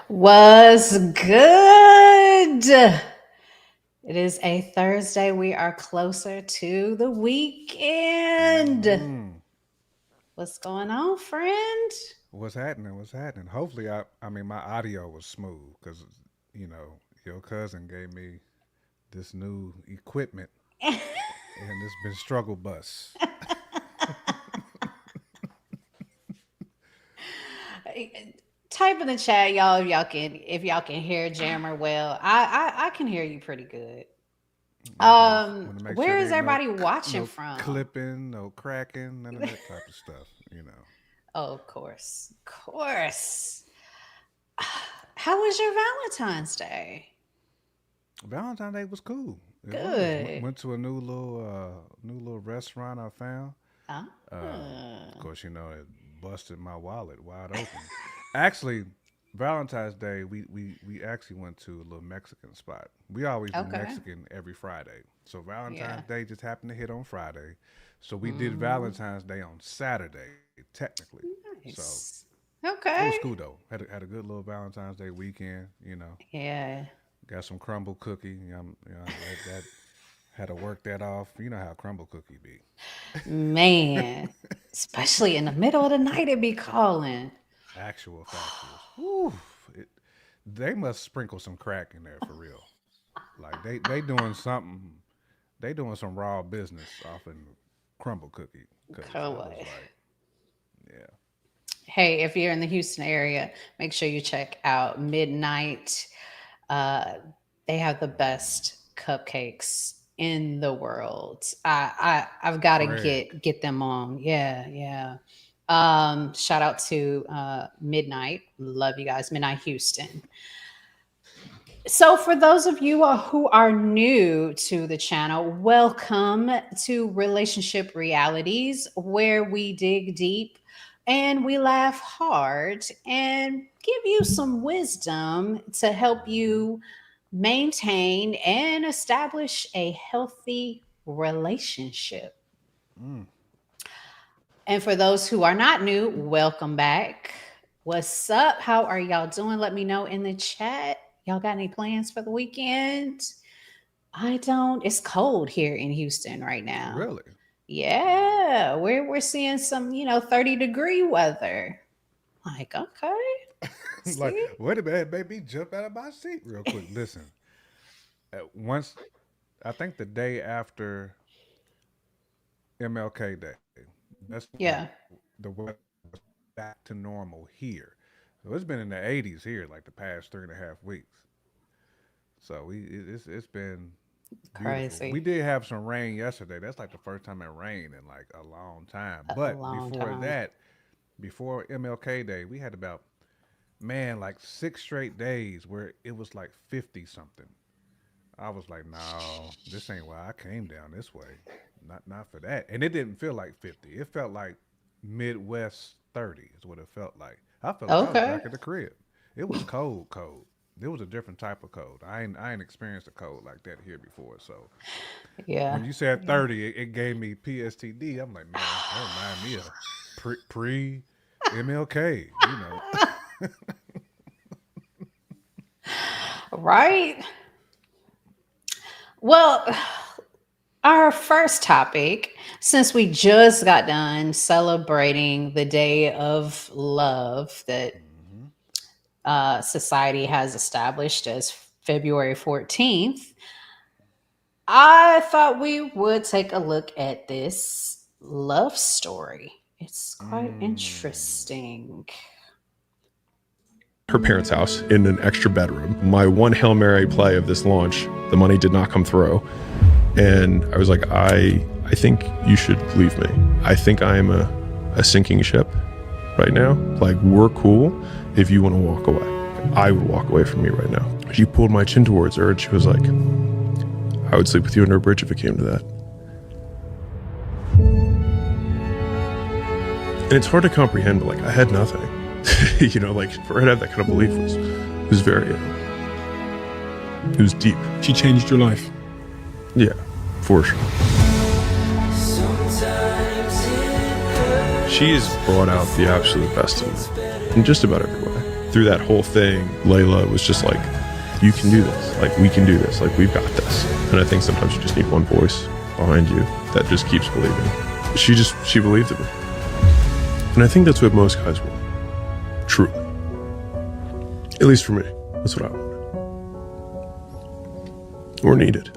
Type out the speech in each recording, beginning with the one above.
Was good. It is a Thursday. We are closer to the weekend. Mm. What's going on, friend? What's happening? What's happening? Hopefully, I mean, my audio was smooth because your cousin gave me this new equipment, and it's been struggle bus. Type in the chat, y'all, if y'all can hear Jammer well. I can hear you pretty good. Okay, want to make sure Where there is ain't everybody watching no from? clipping, no cracking, none of that type of stuff. Oh, of course. Of course. How was your Valentine's Day? Valentine's Day was cool. It was. Good. Went to a new little restaurant I found. Ah. Of course, it busted my wallet wide open. Actually, Valentine's Day, we actually went to a little Mexican spot. We always do Okay. Mexican every Friday. So Yeah. Valentine's Day just happened to hit on Friday. So we did Hmm. Valentine's Day on Saturday, technically. So Nice. it was Okay. cool though. Had a good little Valentine's Day weekend. Yeah. Got some crumble cookie. That had to work that off. You know how crumble cookie be. Man. Especially in the middle of the night, it be calling. Actual factuals. Whew, it, they must sprinkle some crack in there for real. Like they doing something. They doing some raw business off in crumble cookie because Come I was on. like, yeah, Hey, if you're in the Houston area, make sure you check out Midnight. Uh, they have the best cupcakes in the world. I've got to Craig. get them on. Yeah, yeah. Shout out to Midnight. Love you guys, Midnight Houston. So, for those of you who are new to the channel, welcome to Relationship Realities, where we dig deep and we laugh hard and give you some wisdom to help you maintain and establish a healthy relationship. Mm. And for those who are not new, welcome back. What's up? How are y'all doing? Let me know in the chat. Y'all got any plans for the weekend? I don't. It's cold here in Houston right now. Really? Yeah, we're seeing some, 30-degree weather. Like, okay, Like, see? wait a minute, made me jump out of my seat real quick. Listen, once I think the day after MLK Day, that's when Yeah. the weather was back to normal here. So it's been in the 80s here like the past 3.5 weeks. So it's been beautiful. We Crazy. did have some rain yesterday. That's like the first time it rained in like a long time. A But long time. before MLK Day, we had about like 6 straight days where it was like 50 something. I was like, no, this ain't why I came down this way. Not for that. And it didn't feel like 50. It felt like Midwest 30 is what it felt like. I felt like I was Okay. back at the crib. It was cold, cold. It was a different type of cold. I ain't experienced a cold like that here before. So Yeah. when you said Yeah. 30, it gave me PSTD. I'm like, man, that remind me of pre MLK. Right? Well, our first topic, since we just got done celebrating the Day of Love that Hmm. society has established as February 14th, I thought we would take a look at this love story. It's quite Mm. interesting. Her parents' house in an extra bedroom. My one Hail Mary play of this launch, the money did not come through. And I was like, I think you should leave me. I think I am a sinking ship right now. Like, we're cool if you want to walk away. I would walk away from you right now. She pulled my chin towards her and she was like, I would sleep with you under a bridge if it came to that. And it's hard to comprehend, but like, I had nothing. Like for her to have that kind of belief was very, it was deep. She changed your life. Yeah, for sure. She has brought out the absolute best in me in just about every way. through that whole thing, Layla was just like, you can do this. Like, we can do this. Like, we've got this. And I think sometimes you just need one voice behind you that just keeps believing. She believed in me. And I think that's what most guys want. Truly. At least for me. That's what I want. Or needed.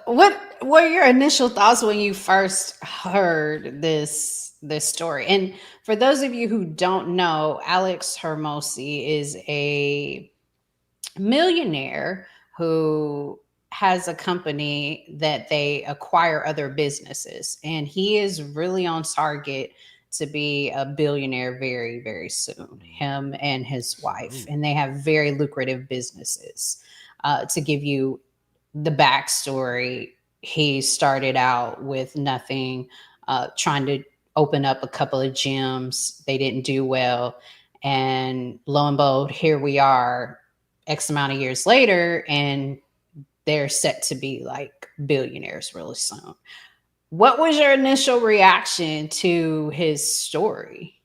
What were your initial thoughts when you first heard this story? And for those of you who don't know, Alex Hermosi is a millionaire who has a company that they acquire other businesses, and he is really on target to be a billionaire very, very soon, him and his wife. And they have very lucrative businesses. To give you the backstory, he started out with nothing, trying to open up a couple of gyms. They didn't do well. And lo and behold, here we are X amount of years later, and they're set to be like billionaires really soon. What was your initial reaction to his story?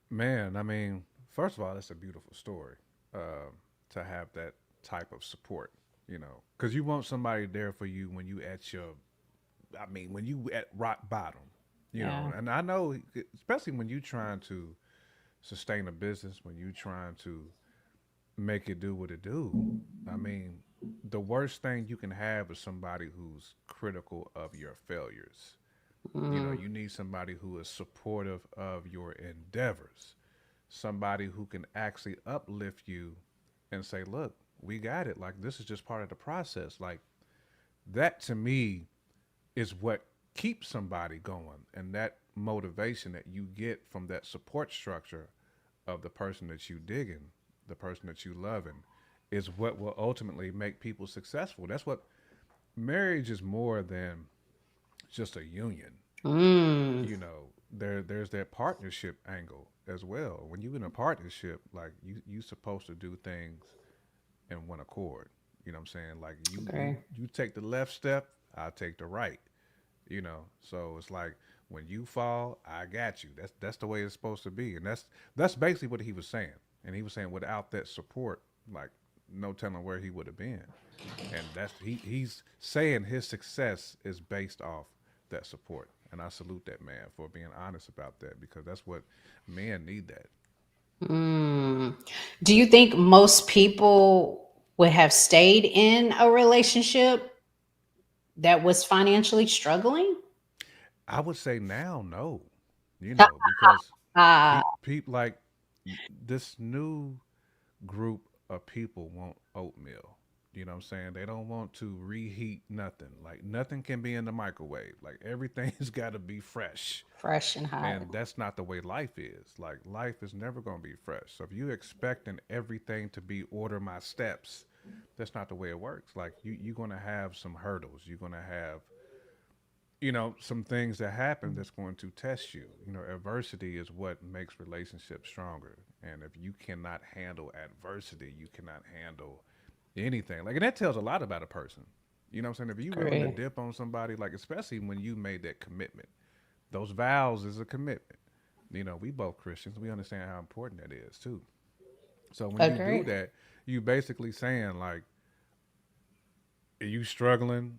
Man, I mean, first of all, that's a beautiful story to have that type of support, because you want somebody there for you when you at your, I mean, when you at rock bottom, Yeah. and I know, especially when you trying to sustain a business, when you trying to make it do what it do. I mean, the worst thing you can have is somebody who's critical of your failures. Mm, You need somebody who is supportive of your endeavors, somebody who can actually uplift you and say, look, we got it. Like, this is just part of the process. Like, that to me is what keeps somebody going. And that motivation that you get from that support structure of the person that you digging, the person that you loving, is what will ultimately make people successful. That's what marriage is more than just a union. mm, There's that partnership angle as well. When you're in a partnership, like you supposed to do things in one accord. You know what I'm saying? Like okay. you take the left step, I'll take the right. So it's like when you fall, I got you. That's the way it's supposed to be. And that's basically what he was saying. And he was saying without that support, like no telling where he would have been. And he's saying his success is based off that support. And I salute that man for being honest about that, because that's what men need. That. Mm. Do you think most people would have stayed in a relationship that was financially struggling? I would say now, no, because Ah, like this new group of people want oatmeal. You know what I'm saying? They don't want to reheat nothing. Like nothing can be in the microwave. Like everything's got to be fresh. fresh and hot. And that's not the way life is. Like life is never going to be fresh. So if you expecting everything to be order my steps, that's not the way it works. Like you're going to have some hurdles. You're going to have some things that happen that's going to test you. Adversity is what makes relationships stronger. And if you cannot handle adversity, you cannot handle anything. Like, and that tells a lot about a person. You know what I'm saying? If you willing to Great. dip on somebody, like especially when you made that commitment, those vows is a commitment. We both Christians. We understand how important that is too. So when you do Agree. that, you basically saying like, are you struggling?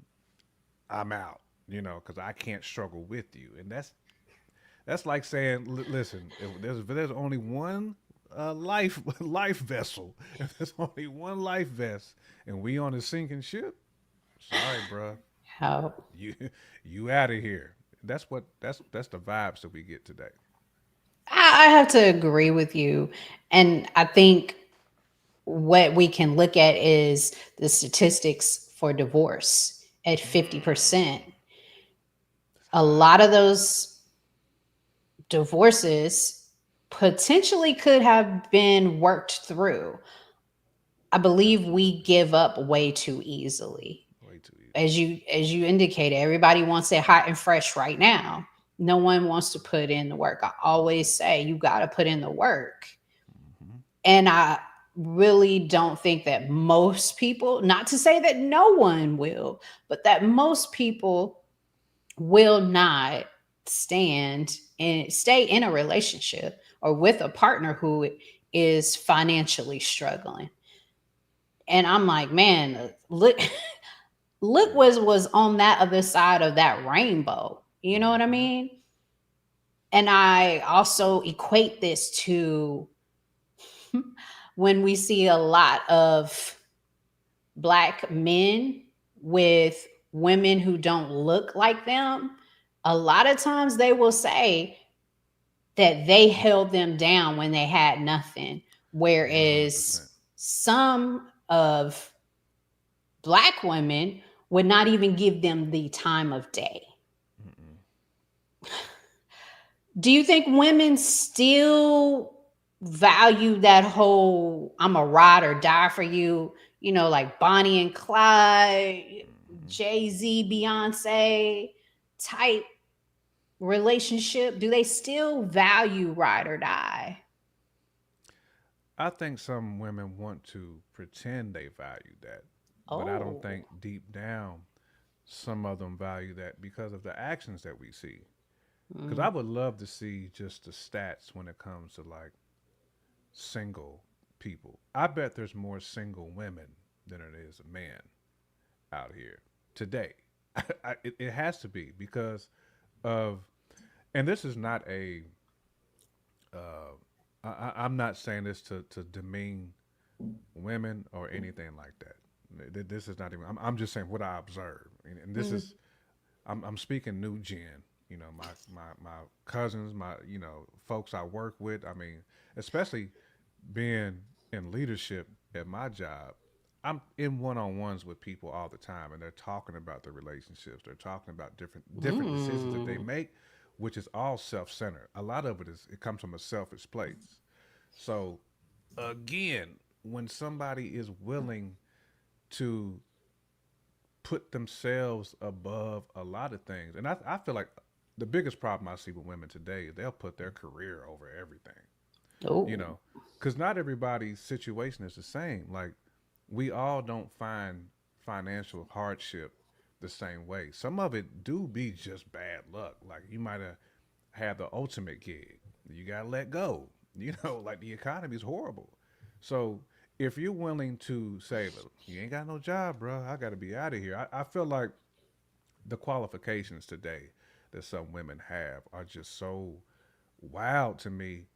I'm out. Because I can't struggle with you, and that's like saying, listen, if there's only one life vessel, if there's only one life vest, and we on a sinking ship, sorry, bruh, How you you out of here. That's the vibes that we get today. I have to agree with you. And I think what we can look at is the statistics for divorce at 50%. It's A high. lot of those divorces potentially could have been worked through. I believe we Absolutely, give up way too easily. way too easily. As you indicated, everybody wants it hot and fresh right now. No one wants to put in the work. I always say you got to put in the work. Hmm. And I really don't think that most people, not to say that no one will, but that most people will not. stay in a relationship or with a partner who is financially struggling. And I'm like, man, look, look Yeah. what was on that other side of that rainbow. You know what I Hmm. mean? And I also equate this to when we see a lot of black men with women who don't look like them, a lot of times they will say that they held them down when they had nothing. 100%. Whereas some of black women would not even give them the time of day. Mm-mm. Do you think women still value that whole I'm a ride or die for you, like Bonnie and Clyde, Hmm. Jay-Z, Beyonce type relationship? Do they still value ride or die? I think some women want to pretend they value that, but I don't Oh. think deep down some of them value that because of the actions that we see. Because I Mm. would love to see just the stats when it comes to like single people. I bet there's more single women than it is men out here today. It has to be because of, and this is not a, uh, I'm not saying this to demean women or anything like that. This is not even, I'm just saying what I observe. And this Mm. is, I'm speaking new gen. My cousins, folks I work with. I mean, especially being in leadership at my job, I'm in one-on-ones with people all the time, and they're talking about their relationships. They're talking about different decisions that they Mm. make, which is all self-centered. A lot of it comes from a selfish place. So again, when somebody is willing to put themselves above a lot of things, and I feel like the biggest problem I see with women today is they'll put their career over everything. you Oh. know because not everybody's situation is the same. Like, we all don't find financial hardship the same way. Some of it do be just bad luck. Like, you might have had the ultimate gig, you gotta let go. Like, the economy's horrible. So if you're willing to say, look, you ain't got no job, bro, I gotta be out of here. I feel like the qualifications today that some women have are just so wild to me.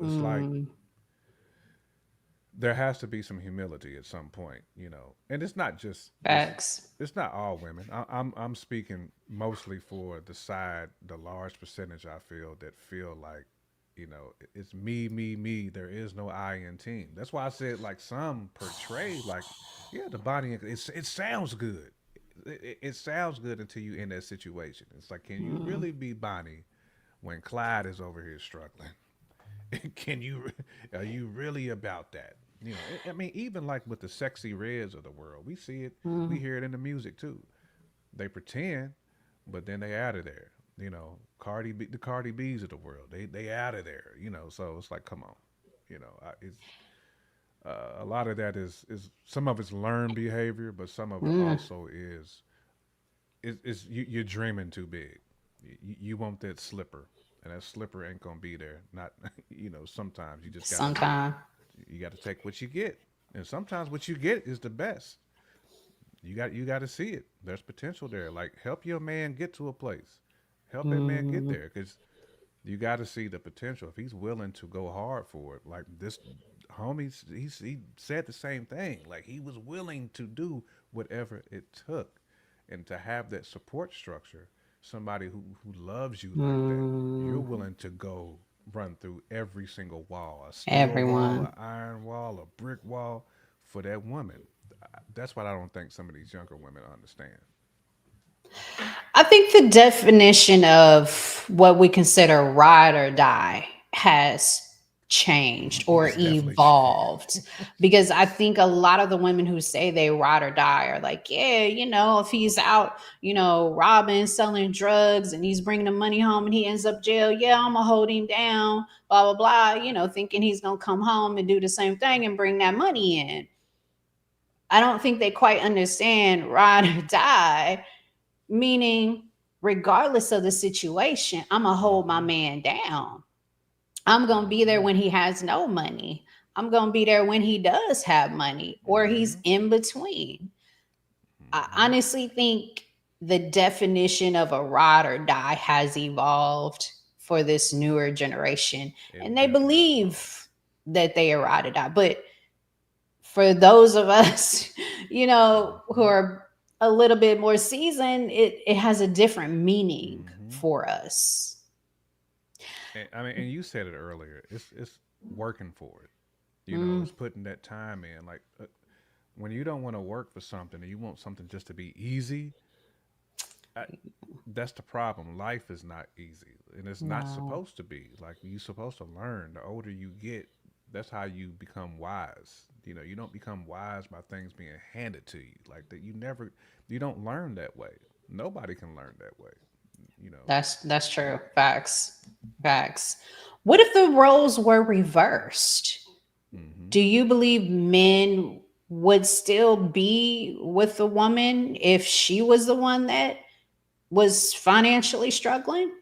It's like Mm. there has to be some humility at some point, and it's not just Facts. it's not all women. I'm speaking mostly for the large percentage I feel that feel like, it's me, me, me. There is no I in team. That's why I said, like, some portray like, yeah, the body. It sounds good. It sounds good until you in that situation. It's like, can you Mm. really be Bonnie when Clyde is over here struggling? Can you are you really about that? I mean, even like with the sexy reds of the world, we see it, we Mm. hear it in the music too. They pretend, but then they out of there. The Cardi B's of the world, they out of there. So it's like, come on. It's a lot of that is some of it's learned behavior, but some of it Mm. also is you're dreaming too big. You want that slipper, and that slipper ain't gonna be there. Not sometimes Sometime. you got to take what you get, and sometimes what you get is the best. You got to see it. There's potential there. Like, help your man get to a place. Help that man get Mm. there, because you got to see the potential. If he's willing to go hard for it, like this homie, he said the same thing. Like, he was willing to do whatever it took, and to have that support structure, somebody who loves you like that, you're Mm. willing to go run through every single wall, a steel wall, Everyone. an iron wall, a brick wall, for that woman. That's what I don't think some of these younger women understand. I think the definition of what we consider ride or die has changed or It's definitely evolved, because I think a lot of the women who say they ride or die are like, yeah, if he's out, robbing, selling drugs, and he's bringing the money home and he ends up jail, yeah, I'm gonna hold him down, blah, blah, blah, thinking he's gonna come home and do the same thing and bring that money in. I don't think they quite understand ride or die, meaning regardless of the situation, I'm gonna hold my Mm-hmm. man down. I'm going to be there Mm-hmm. when he has no money. I'm going to be there when he does have money or he's Mm-hmm. in between. I Mm-hmm. honestly think the definition of a ride or die has evolved for this newer generation, and It they definitely has evolved. believe that they are ride or die. But for those of us, who Mm-hmm. are a little bit more seasoned, it has a different meaning Mm-hmm. for us. And, I mean, and you said it earlier. It's working for it. Mm, It's putting that time in. Like when you don't want to work for something and you want something just to be easy, I, that's the problem. Life is not easy, and it's not no, supposed to be. Like you're supposed to learn. The older you get, that's how you become wise. You don't become wise by things being handed to you. Like that, you don't learn that way. Nobody can learn that way. You know. that's true. Facts. Facts. What if the roles were reversed? Hmm. Do you believe men would still be with the woman if she was the one that was financially struggling?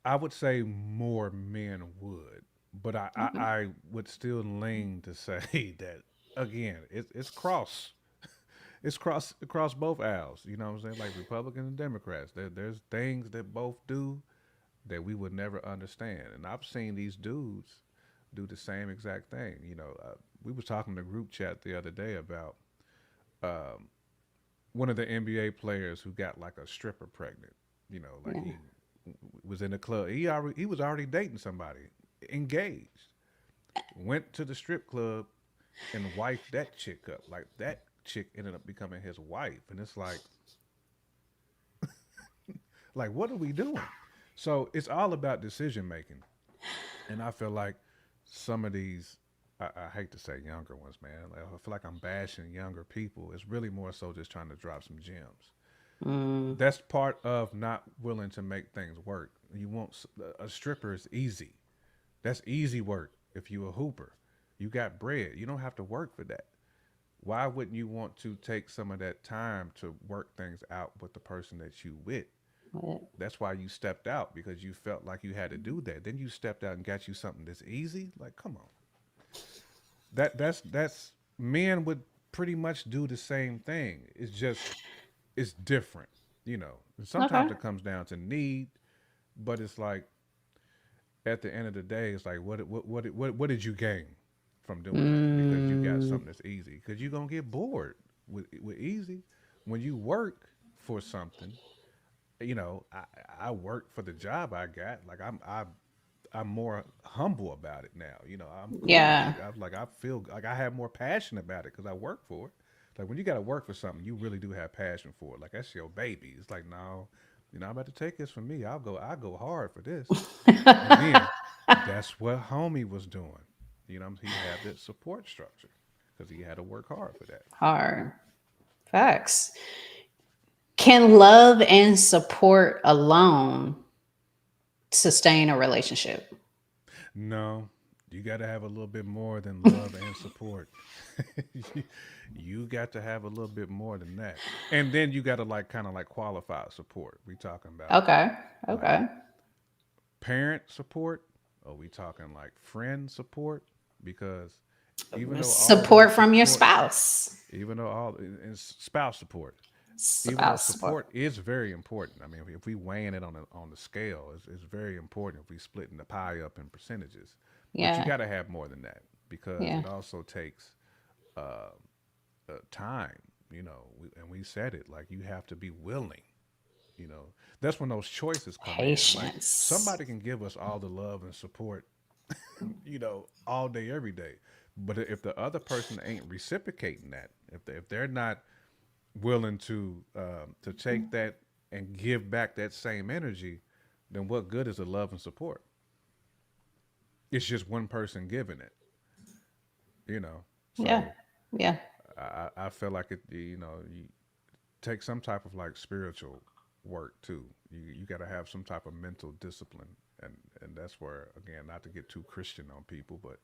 I would say more men would, but Okay. I would still lean to say that again. It's cross. It's across both aisles. You know what I'm saying? Like Republicans and Democrats. There's things that both do that we would never understand. And I've seen these dudes do the same exact thing. We was talking in the group chat the other day about um, one of the NBA players who got like a stripper pregnant. Like Yeah. he was in a club. He was already dating somebody, engaged. Went to the strip club and wifed that chick up. Like that chick ended up becoming his wife, and it's like what are we doing? So it's all about decision making, and I feel like some of these. I hate to say younger ones, man. Like, I feel like I'm bashing younger people. It's really more so just trying to drop some gems. Mm, That's part of not willing to make things work. You want a stripper is easy. That's easy work. If you a hooper, you got bread. You don't have to work for that. Why wouldn't you want to take some of that time to work things out with the person that you with? but- That's why you stepped out because you felt like you had to do that. Then you stepped out and got you something that's easy. Like, come on. That's men would pretty much do the same thing. It's different, And okay. sometimes it comes down to need, but it's like at the end of the day, it's like what did you gain from doing that? Because you got Mm, something that's easy. Because you're gonna get bored with easy. When you work for something, I work for the job I got. Like I'm more humble about it now. I'm cool. yeah. Like I feel like I have more passion about it because I work for it. Like when you got to work for something, you really do have passion for it. Like that's your baby. It's like no, I'm about to take this from me. I'll go hard for this. Again, that's what homie was doing. He had that support structure because he had to work hard for that. Hard. Facts. Can love and support alone sustain a relationship? No, you got to have a little bit more than love and support. you, you got to have a little bit more than that, and then you got to like kind of like qualified support. We talking about Okay. like Okay. parent support, or we talking like friend support? Because even though all Support those from your support, spouse. even though all and spouse support, even though Spouse support. support is very important. I mean, if we weighing it on the scale, it's very important if we splitting the pie up in percentages. But you Yeah. got to have more than that because Yeah. it also takes uh, time. And we said it like you have to be willing. You know, that's when those choices come in. Like Patience. somebody can give us all the love and support, all day, every day. But if the other person ain't reciprocating that, if they're not willing to take that and give back that same energy, then what good is the love and support? It's just one person giving it, you know. Yeah. So Yeah. I feel like you take some type of like spiritual work too. You got to have some type of mental discipline, and that's where again, not to get too Christian on people, but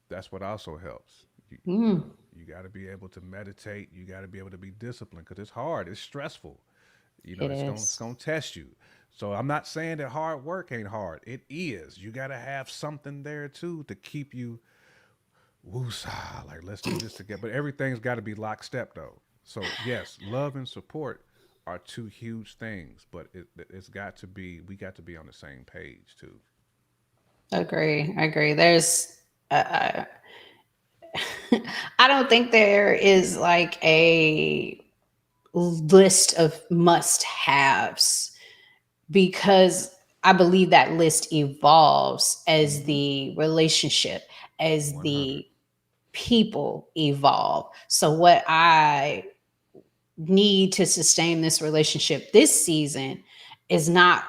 that's what also helps. Mm. You got to be able to meditate. You got to be able to be disciplined because it's hard. It's stressful. You know, It it's is. gonna test you. So I'm not saying that hard work ain't hard. It is. You gotta have something there too to keep you woosah. Like let's do this together. But everything's got to be lockstep though. So yes, love and support are two huge things, but it's got to be. We got to be on the same page too. Agree. Agree. There's, uh, I don't think there is like a list of must haves because I believe that list evolves as Mm-hmm. the relationship, as 100. the people evolve. So, what I need to sustain this relationship this season is not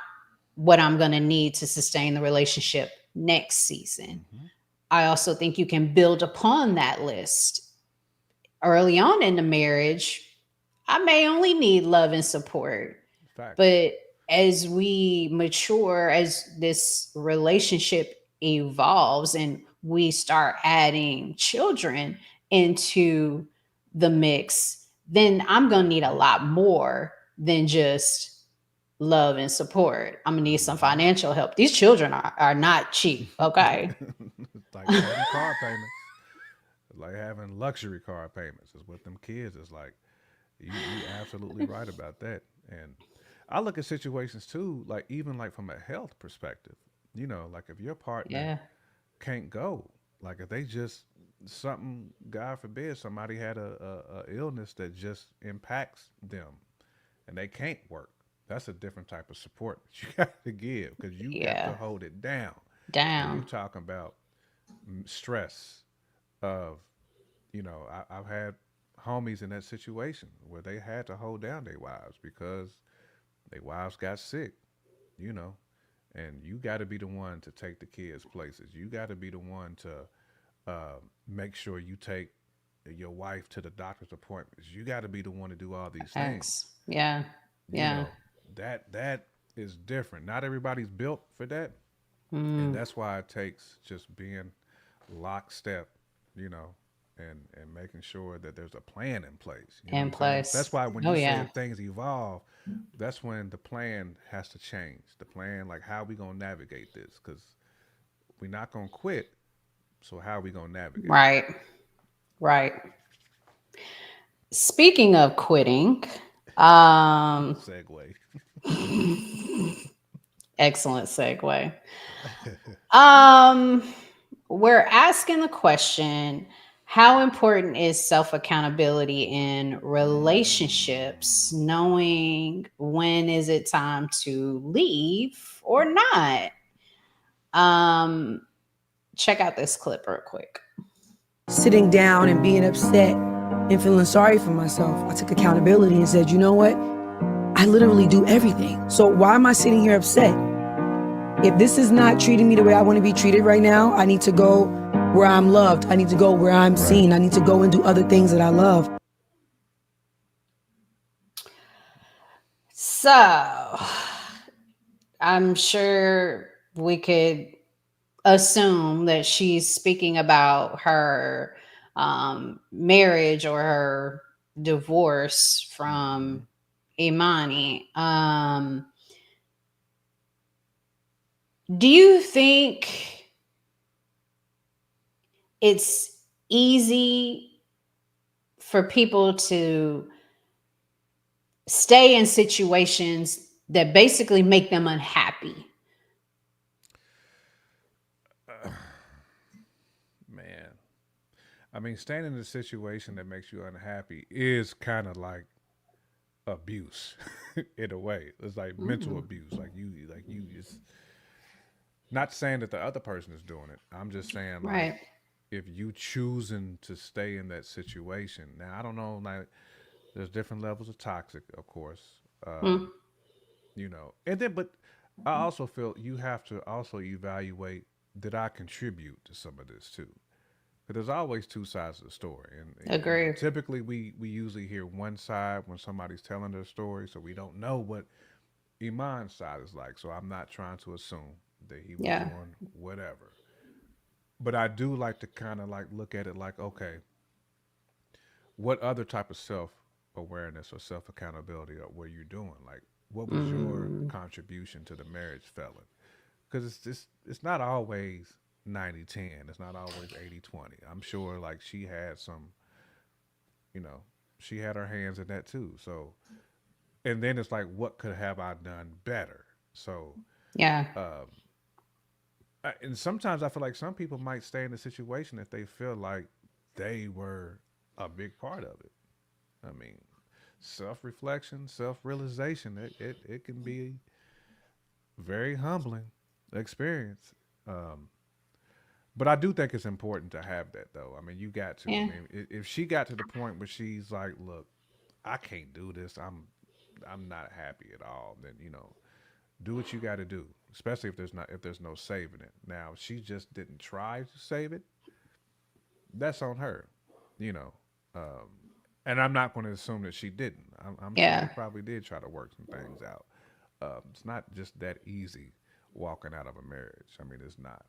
what I'm going to need to sustain the relationship next season. Mm-hmm. I also think you can build upon that list early on in the marriage. I may only need love and support, Facts. but as we mature, as this relationship evolves and we start adding children into the mix, then I'm going to need a lot more than just love and support. I'm going to need some Mm-hmm. financial help. These children are not cheap. Okay. It's like having car payments. It's like having luxury car payments. Is what them kids is like. You absolutely right about that. And I look at situations too, like even like from a health perspective. You know, like if your partner Yeah. can't go, like if they just something, God forbid, somebody had a illness that just impacts them and they can't work. That's a different type of support that you got to give because you got to Yeah. hold it down. And you Down. talking about stress of, I've had homies in that situation where they had to hold down their wives because their wives got sick, you know, and you got to be the one to take the kids places. You got to be the one to make sure you take your wife to the doctor's appointments. You got to be the one to do all these things. X. Yeah. You Yeah. know, that is different. Not everybody's built for that, and Mm, that's why it takes just being lockstep, you know, and making sure that there's a plan in place. You know what in I'm saying? That's place. why when Oh you say yeah. if things evolve, that's when the plan has to change. The plan, like how we gonna navigate this, because we're not gonna quit. So how are we gonna navigate it? Right. Right. Speaking of quitting, um, Segue. excellent segue. Um, we're asking the question, how important is self accountability in relationships? Knowing when is it time to leave or not? Um, check out this clip real quick. Sitting down and being upset and feeling sorry for myself, I took accountability and said, you know what? I literally do everything. So why am I sitting here upset? If this is not treating me the way I want to be treated right now, I need to go where I'm loved. I need to go where I'm Right. seen. I need to go and do other things that I love. So, I'm sure we could assume that she's speaking about her marriage or her divorce Mm-hmm. from Imani. Do you think it's easy for people to stay in situations that basically make them unhappy? Man, I mean, staying in a situation that makes you unhappy is kind of like abuse in a way. It's like mental Mm, abuse. Like you just not saying that the other person is doing it. I'm just saying like right. if you choosing to stay in that situation. Now I don't know. Like there's different levels of toxic, of course. Mm, And then but I also feel you have to also evaluate did I contribute to some of this too. But there's always two sides of the story, and agree. typically we usually hear one side when somebody's telling their story, so we don't know what Iman's side is like. So I'm not trying to assume that he was Yeah. doing whatever, but I do like to kind of like look at it like, okay, what other type of self awareness or self accountability of what you're doing. Like, what was your Mm, contribution to the marriage, fella? Because it's not always 90-10. It's not always 80-20. I'm sure like she had some, you know, she had her hands in that too. So, and then it's like, what could have I done better? So, yeah. um, and sometimes I feel like some people might stay in the situation if they feel like they were a big part of it. I mean, self reflection, self realization, it can be very humbling experience. Um, but I do think it's important to have that, though. I mean, you got to. I Yeah. mean, if she got to the point where she's like, "Look, I can't do this. I'm not happy at all." Then do what you got to do. Especially if there's no saving it. Now, if she just didn't try to save it, that's on her. You know, um, and I'm not going to assume that she didn't. I'm sure she Yeah. probably did try to work some things out. It's not just that easy walking out of a marriage. I mean, it's not.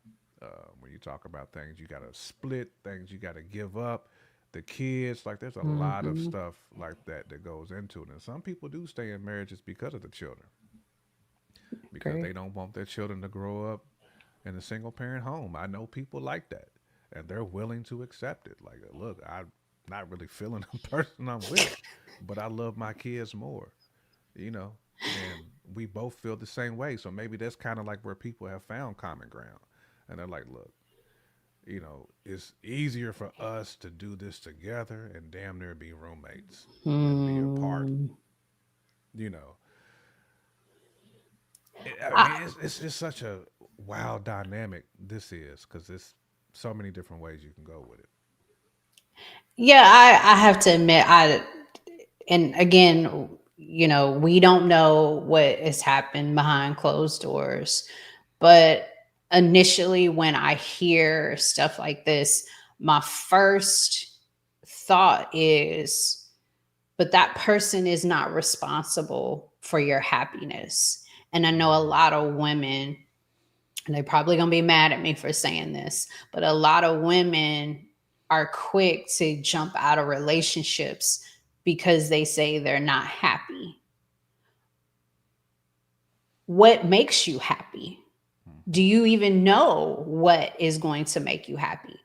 When you talk about things, you got to split things, you got to give up the kids. Like, there's a lot of Hmm. stuff like that that goes into it. And some people do stay in marriages because of the children, because Great. they don't want their children to grow up in a single parent home. I know people like that, and they're willing to accept it. Like, look, I'm not really feeling the person I'm with, but I love my kids more, you know, and we both feel the same way. So maybe that's kind of like where people have found common ground. And they're like, look, it's easier for us to do this together and damn near be roommates than be apart. Hmm. You know, I I, mean, it's just such a wild dynamic this is because there's so many different ways you can go with it. yeah, I have to admit, and again, we don't know what has happened behind closed doors, but initially, when I hear stuff like this, my first thought is, but that person is not responsible for your happiness. And I know a lot of women, and they're probably going to be mad at me for saying this, but a lot of women are quick to jump out of relationships because they say they're not happy. What makes you happy? Do Mm-hmm. you even know what is going to make you happy?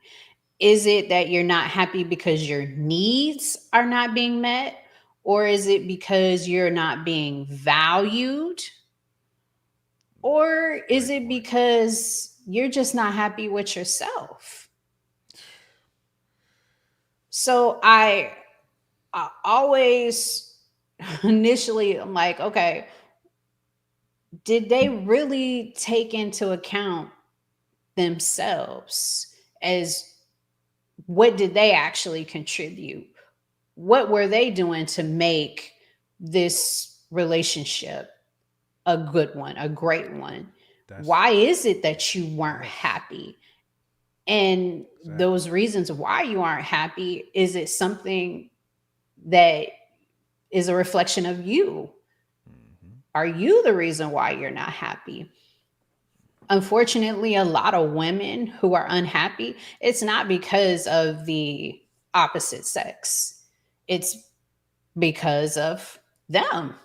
Is it that you're not happy because your needs are not being met? Or is it because you're not being valued? Or is Great it point. because you're just not happy with yourself? So I always initially I'm like, okay, did they really take into account themselves as what did they actually contribute? What were they doing to make this relationship a good one, a great one? That's Why is it that you weren't yes, happy? And exactly. those reasons why you aren't happy, is it something that is a reflection of you? Mm-hmm. Are you the reason why you're not happy? Unfortunately, a lot of women who are unhappy, it's not because of the opposite sex. It's because of them.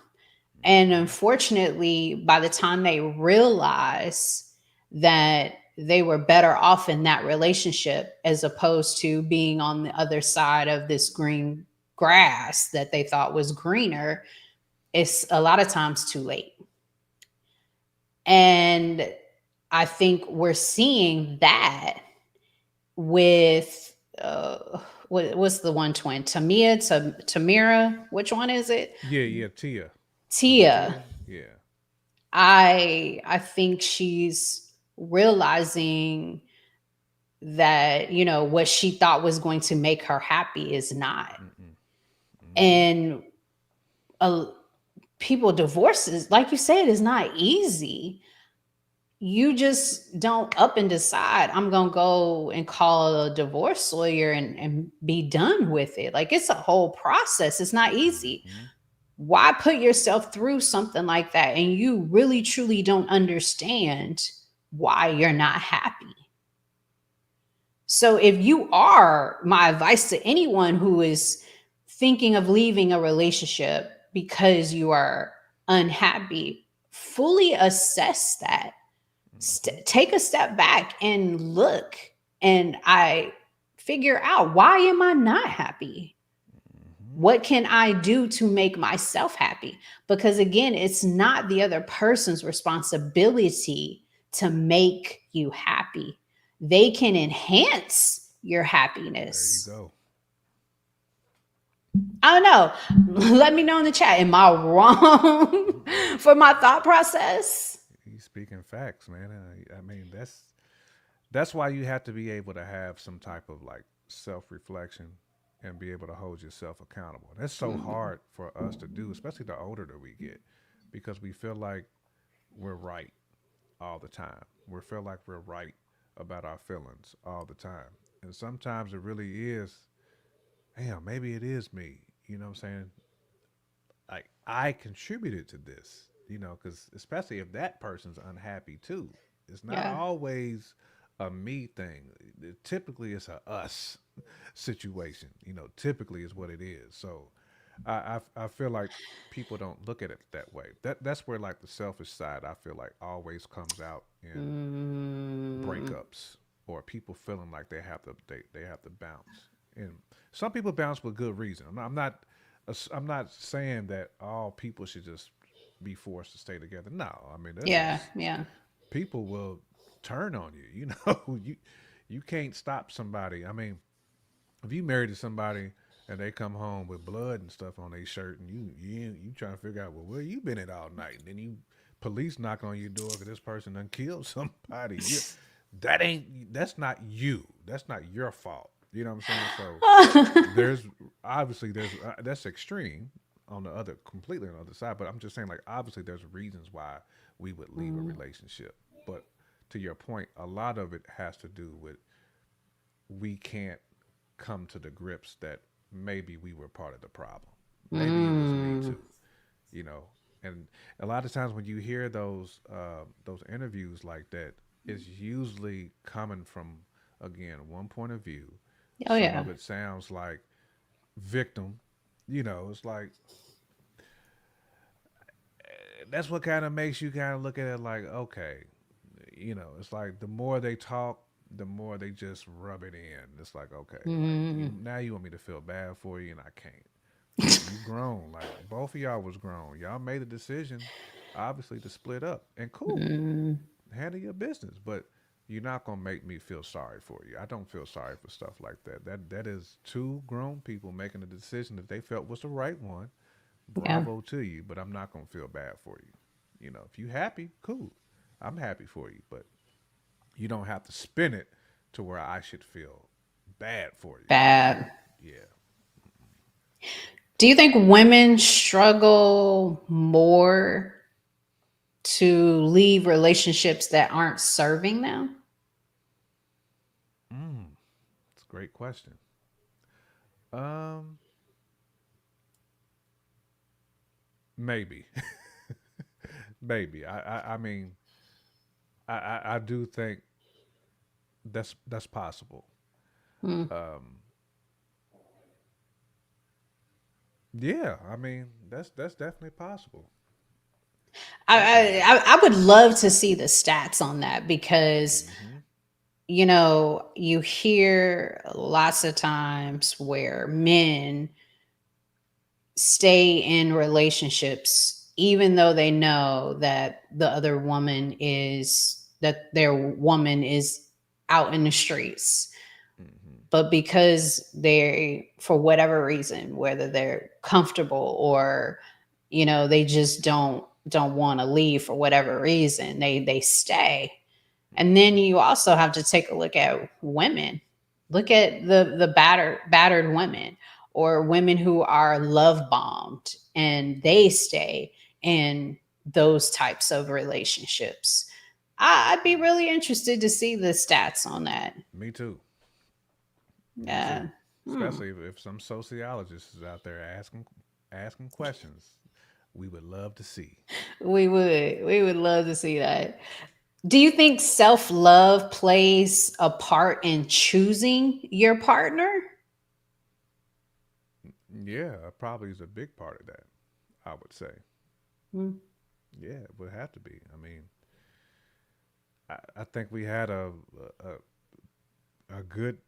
And Mm-hmm. unfortunately, by the time they realize that they were better off in that relationship as opposed to being on the other side of this green grass that they thought was greener, it's a lot of times too late. And I think we're seeing that with what's the one twin? Tamira? Which one is it? Yeah, yeah. Tia, was it Tia. Tia? Yeah. I think she's realizing that what she thought was going to make her happy is not. Mm-mm. Mm-hmm. And uh, people divorces, like you said, is not easy. You just don't up and decide I'm gonna go and call a divorce lawyer and be done with it. Like, it's a whole process. It's not easy. Mm-hmm. Why put yourself through something like that and you really truly don't understand why you're not happy? So if you are, my advice to anyone who is thinking of leaving a relationship because you are unhappy, fully assess that. Hmm. Take a step back and look, and I figure out, why am I not happy? Hmm. What can I do to make myself happy? Because again, it's not the other person's responsibility to make you happy. They can enhance your There you happiness. go. I don't know. Let me know in the chat. Am I wrong for my thought process? You speaking facts, man. I mean, that's why you have to be able to have some type of like self reflection and be able to hold yourself accountable. That's so Mhm. hard for us to do, especially the older that we get, because we feel like we're right all the time. We feel like we're right about our feelings all the time. And sometimes it really is, damn, maybe it is me. You know what I'm saying? Like, I contributed to this, because especially if that person's unhappy too. It's not Yeah. always a me thing. Typically, it's a us situation. Typically is what it is. So I feel like people don't look at it that way. That's where like the selfish side I feel like always comes out in Mm, breakups or people feeling like they have to bounce. And some people bounce with good reason. I'm not saying that all people should just be forced to stay together. No, I mean yeah. Yeah. people will turn on you. You can't stop somebody. I mean, if you married to somebody and they come home with blood and stuff on their shirt, and you trying to figure out, well, where you been at all night, and then you police knock on your door because this person done killed somebody. That's not you. That's not your fault. You know what I'm saying? So there's obviously there's that's extreme on the other completely on the other side. But I'm just saying, like, obviously there's reasons why we would leave a Mm, relationship. But to your point, a lot of it has to do with we can't come to the grips that maybe we were part of the problem. Maybe it was me mm, too, you know. And a lot of times when you hear those interviews like that, it's usually coming from again one point of view. oh Some yeah. of it sounds like victim, it's like that's what kind of makes you kind of look at it like, okay, it's like the more they talk, the more they just rub it in. It's like, okay, like Mm, you want me to feel bad for you, and I can't. You grown, like both of y'all was grown. Y'all made a decision, obviously, to split up, and cool, mm, handle your business. But you're not gonna make me feel sorry for you. I don't feel sorry for stuff like that. That is two grown people making a decision that they felt was the right one. yeah. Bravo to you, but I'm not gonna feel bad for you. If you happy, cool. I'm happy for you, but you don't have to spin it to where I should feel bad for you. Bad. Yeah. Do you think women struggle more to leave relationships that aren't serving them? It's a great question. Um, maybe, maybe. I mean, I do think that's possible. Hmm. Um, yeah, I mean that's definitely possible. Definitely. I would love to see the stats on that, because Mm-hmm. you hear lots of times where men stay in relationships even though they know that their woman is out in the streets, Mm-hmm. but because they, for whatever reason, whether they're comfortable or they just don't want to leave for whatever reason, they stay. And then Mm-hmm. you also have to take a look at women. Look at the battered women, or women who are love bombed and they stay in those types of relationships. I'd be really interested to see the stats on that. Me too. Me Yeah. too. Hmm. Especially if some sociologist is out there asking questions, we would love to see. We would love to see that. Do you think self-love plays a part in choosing your partner? Yeah, probably is a big part of that. I would say. Mm. Yeah, it would have to be. I mean, I think we had a good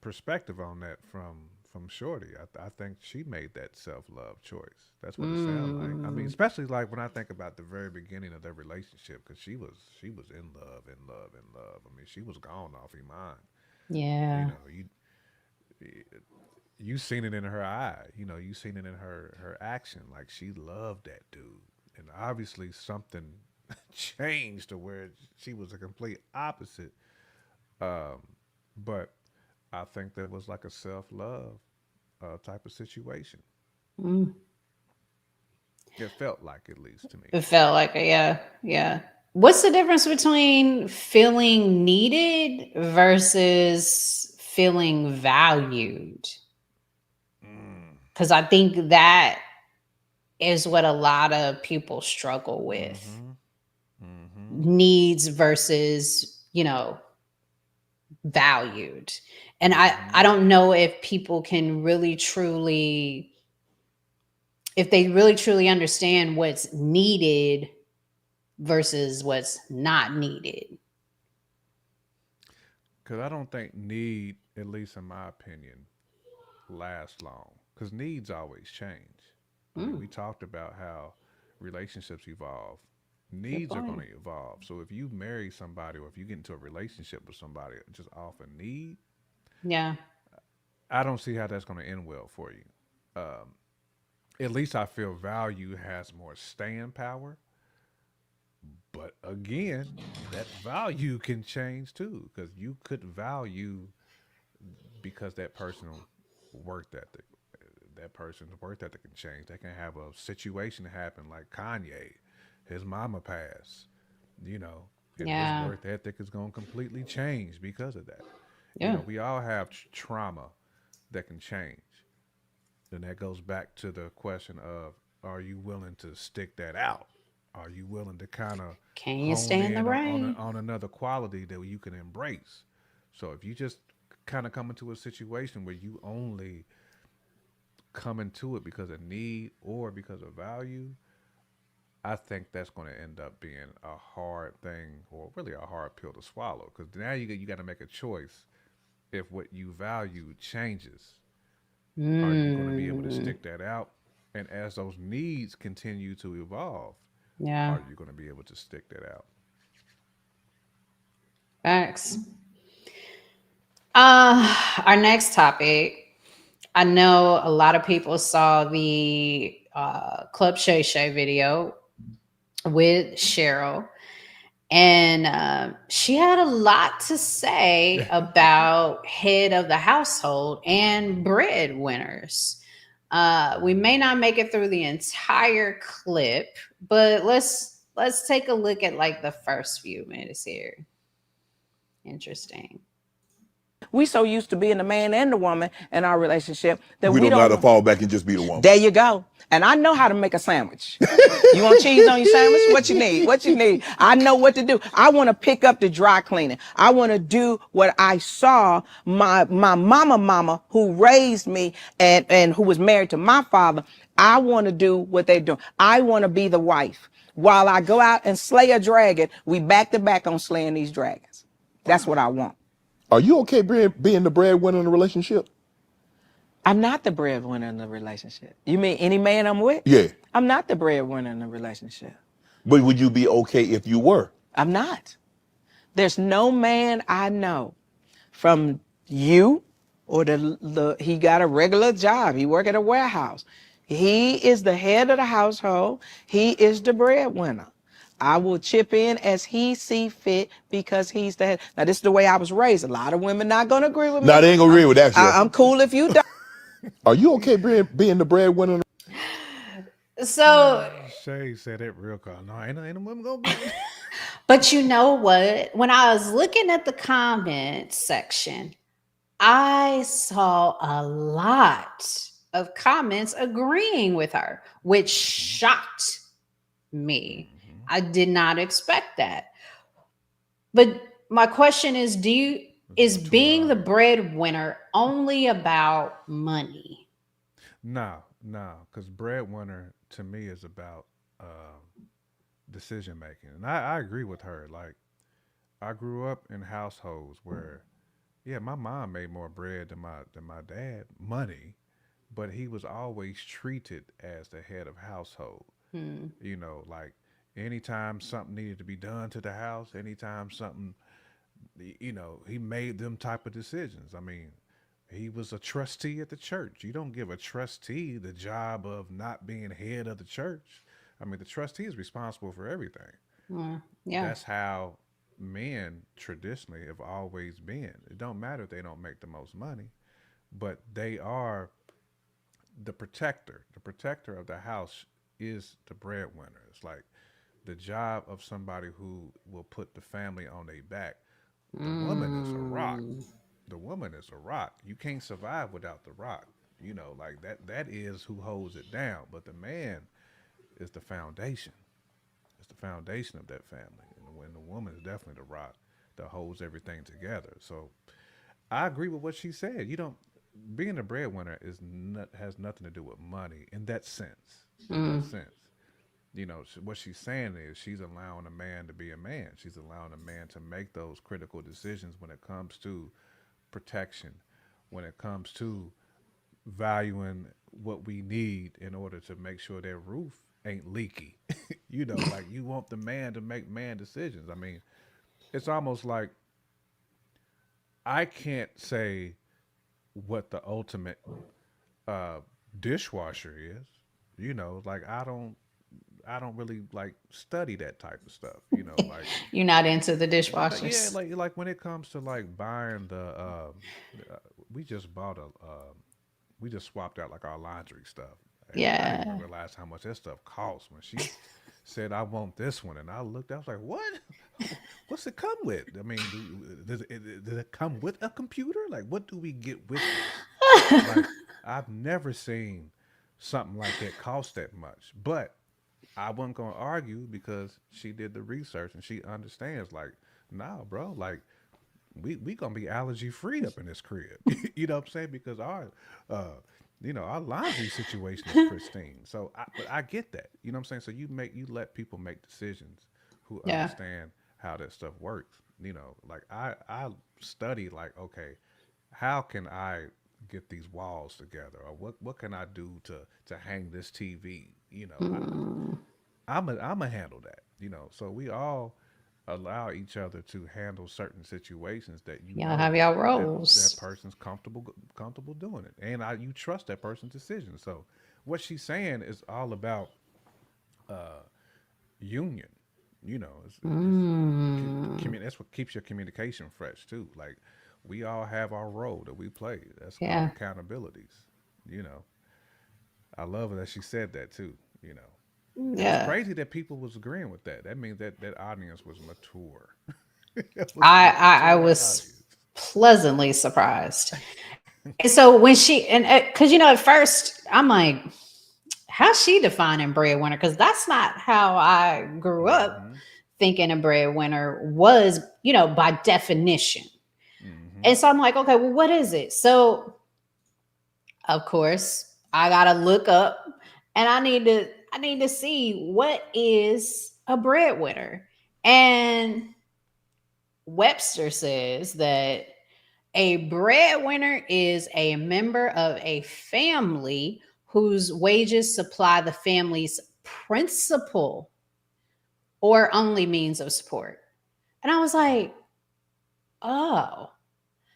perspective on that from Shorty. I think she made that self love choice. That's what it sounded like. I mean, Mm. especially like when I think about the very beginning of their relationship, because she was in love, in love, in love. I mean, she was gone off her mind. You Yeah. know, you seen it in her eye. You know, you seen it in her action. Like she loved that dude, and obviously something changed to where she was a complete opposite. Um, but I think that was like a self love type of situation. Mm. It felt like, at least to me. It felt like a, yeah, yeah. What's the difference between feeling needed versus feeling valued? Mm. Because I think that is what a lot of people struggle with, Mm-hmm. Mm-hmm. needs versus, valued. And I Mm-hmm. don't know if people can really truly, if they really truly understand what's needed versus what's not needed. Because I don't think need, at least in my opinion, lasts long. Because needs always change. I mean, Mm, we talked about how relationships evolve. good Needs are going point. to evolve. So if you marry somebody or if you get into a relationship with somebody just off a need, Yeah. I don't see how that's going to end well for you. Um, at least I feel value has more staying power. But again, that value can change too, because you could value because that person work ethic, that person's work ethic can change. They can have a situation happen like Kanye, his mama passed, you know, and his Yeah. work ethic is going to completely change because of that. You Yeah. know, we all have trauma that can change. And that goes back to the question of, are you willing to stick that out? Are you willing to kind of Can you hone stay in the in rain? on another quality that you can embrace? So if you just kind of come into a situation where you only come into it because of need or because of value, I think that's going to end up being a hard thing, or really a hard pill to swallow. Because now you got to make a choice. If what you value changes, are you going to be able to Mm, stick that out? And as those needs continue to evolve, yeah. are you going to be able to stick that out? Facts. Our next topic. I know a lot of people saw the Club Shay Shay video with Cheryl, and she had a lot to say about head of the household and breadwinners. We may not make it through the entire clip, but let's take a look at like the first few minutes here. Interesting. We so used to being the man and the woman in our relationship that We we don't know how don't to know. fall back and just be the woman. There you go. And I know how to make a sandwich. You want cheese on your sandwich? What you need? What you need? I know what to do. I want to pick up the dry cleaning. I want to do what I saw my mama who raised me and who was married to my father. I want to do what they're doing. I want to be the wife. While I go out and slay a dragon, we back to back on slaying these dragons. That's what I want. Are you okay being the breadwinner in a relationship? I'm not the breadwinner in the relationship. You mean any man I'm with? Yeah. I'm not the breadwinner in the relationship. But would you be okay if you were? I'm not. There's no man I know from you or he got a regular job. He work at a warehouse. He is the head of the household. He is the breadwinner. I will chip in as he see fit because he's the head. Now, this is the way I was raised. A lot of women not going to agree with Nah, me. they ain't gonna agree with that, Chef. I'm cool if you don't. Are you okay being the breadwinner? So, Shay said it real calm. No, ain't a woman gonna be. but you know what? When I was looking at the comment section, I saw a lot of comments agreeing with her, which shocked me. Mm-hmm. I did not expect that. But my question is, It's is mature being the audience. breadwinner only about money? No, because breadwinner to me is about decision making, and I agree with her. Like I grew up in households where, yeah, my mom made more bread than my dad, money, but he was always treated as the head of household. Hmm. Like anytime something needed to be done to the house, anytime something, he made them type of decisions. I mean, he was a trustee at the church. You don't give a trustee the job of not being head of the church. I mean, the trustee is responsible for everything. Yeah. That's how men traditionally have always been. It don't matter if they don't make the most money, but they are the protector. The protector of the house is the breadwinner. It's like the job of somebody who will put the family on their back. The woman is a rock. Mm. The woman is a rock. You can't survive without the rock. Like that is who holds it down. But the man is the foundation. It's the foundation of that family. And when the woman is definitely the rock that holds everything together. So I agree with what she said. You don't being a breadwinner has nothing to do with money in that sense. In that sense. What she's saying is she's allowing a man to be a man. She's allowing a man to make those critical decisions when it comes to protection, when it comes to valuing what we need in order to make sure their roof ain't leaky. Like you want the man to make man decisions. I mean, it's almost like I can't say what the ultimate uh, dishwasher is. Like I don't really like study that type of stuff. Like You're not into the yeah, dishwashers. like when it comes to like buying we just bought we just swapped out like our laundry stuff, and I didn't even Yeah. realize how much that stuff cost when she said I want this one, and I looked, I was like, what? What's it come with? I mean, does it come with a computer? Like, what do we get with this? Like, I've never seen something like that cost that much, but I wasn't gonna argue because she did the research and she understands. Like, nah, bro, like we gonna be allergy free up in this crib. You know what I'm saying? Because uh, our laundry situation is pristine. So, but I get that. You know what I'm saying? So you let people make decisions who Yeah. understand how that stuff works. Like I study like, okay, how can I get these walls together, or what can I do to hang this TV? Mm. I'm a handle that. So we all allow each other to handle certain situations that Y'all have y'all that roles. person's comfortable doing it, and you trust that person's decision. So what she's saying is all about union. Mm. That's what keeps your communication fresh too. Like we all have our role that we play. That's called Yeah. accountabilities. You know, I love that she said that too. And it's Yeah. crazy that people was agreeing with that. That means that audience was mature. It was a I mature was audience. pleasantly surprised. And so when she and because at first I'm like, how's she defining breadwinner? Because that's not how I grew up Mm-hmm. thinking a breadwinner was, by definition. Mm-hmm. And so I'm like, okay, well, what is it? So of course, I gotta look up and I need to see what is a breadwinner. And Webster says that a breadwinner is a member of a family whose wages supply the family's principal or only means of support. And I was like, oh,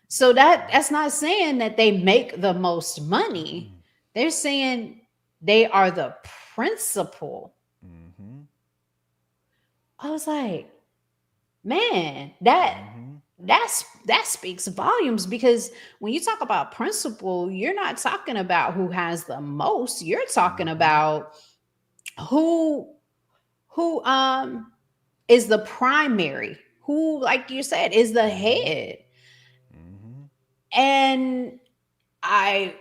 so that's not saying that they make the most money. Mm-mm. They're saying they are the principal. Mm-hmm. I was like, man, that speaks volumes because when you talk about principal, you're not talking about who has the most. You're talking Mm-hmm. about who who is the primary, who, like you said, is the Mm-hmm. head. Mm-hmm. And I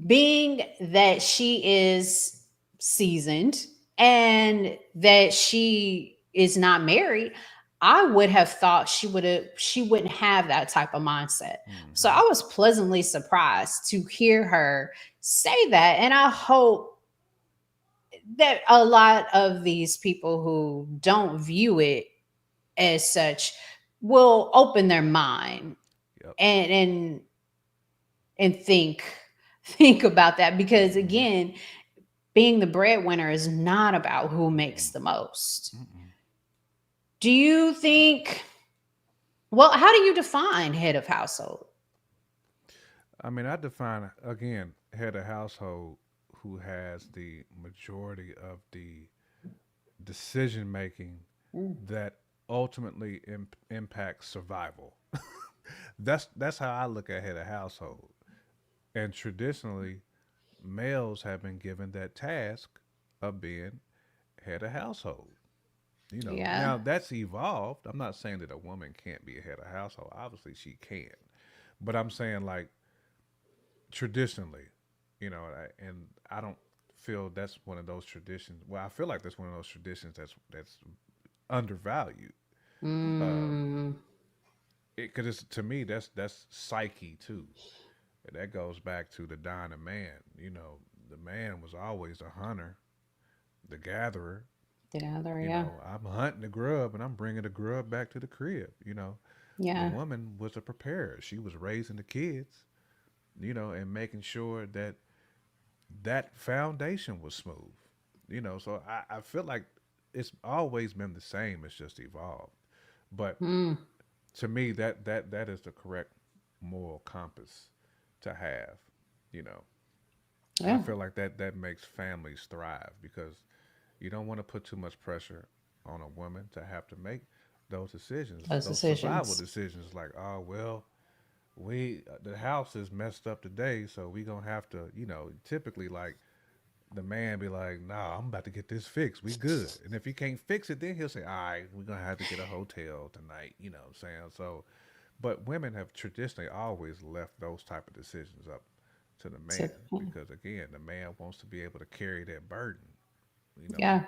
being that she is seasoned and that she is not married, I would have thought she wouldn't have that type of mindset. So I Mm-hmm. was pleasantly surprised to hear her say that. And I hope that a lot of these people who don't view it as such will open their mind Yep. and think think about that, because Mm-hmm. again, being the breadwinner is not about who makes Mm-mm. the most. Mm-mm. Do you think, well, how do you define head of household? I mean, I define again head of household who has the majority of the decision making Mm. that ultimately impacts survival. That's how I look at head of household. And traditionally, males have been given that task of being head of household. You know, Yeah. now that's evolved. I'm not saying that a woman can't be a head of household. Obviously, she can. But I'm saying like traditionally, and I don't feel that's one of those traditions. Well, I feel like that's one of those traditions that's undervalued. Um, Mm, because to me that's psyche too. That goes back to the dying of man. The man was always a hunter, the gatherer. the other, yeah. I'm hunting the grub and I'm bringing the grub back to the crib. The Yeah. woman was a preparer. She was raising the kids, and making sure that that foundation was smooth. So I feel like it's always been the same. It's just evolved. But Mm, to me, that is the correct moral compass to have. You know, I yeah. feel like that makes families thrive because you don't want to put too much pressure on a woman to have to make those decisions, Those those survival decisions. decisions. Like, oh well, we the house is messed up today, so we gonna have to, typically like the man be like, nah, I'm about to get this fixed. We good. And if he can't fix it, then he'll say, all right, we're gonna have to get a hotel tonight. You know what I'm saying? So, but women have traditionally always left those type of decisions up to the man because again, the man wants to be able to carry that burden. You know, Yeah.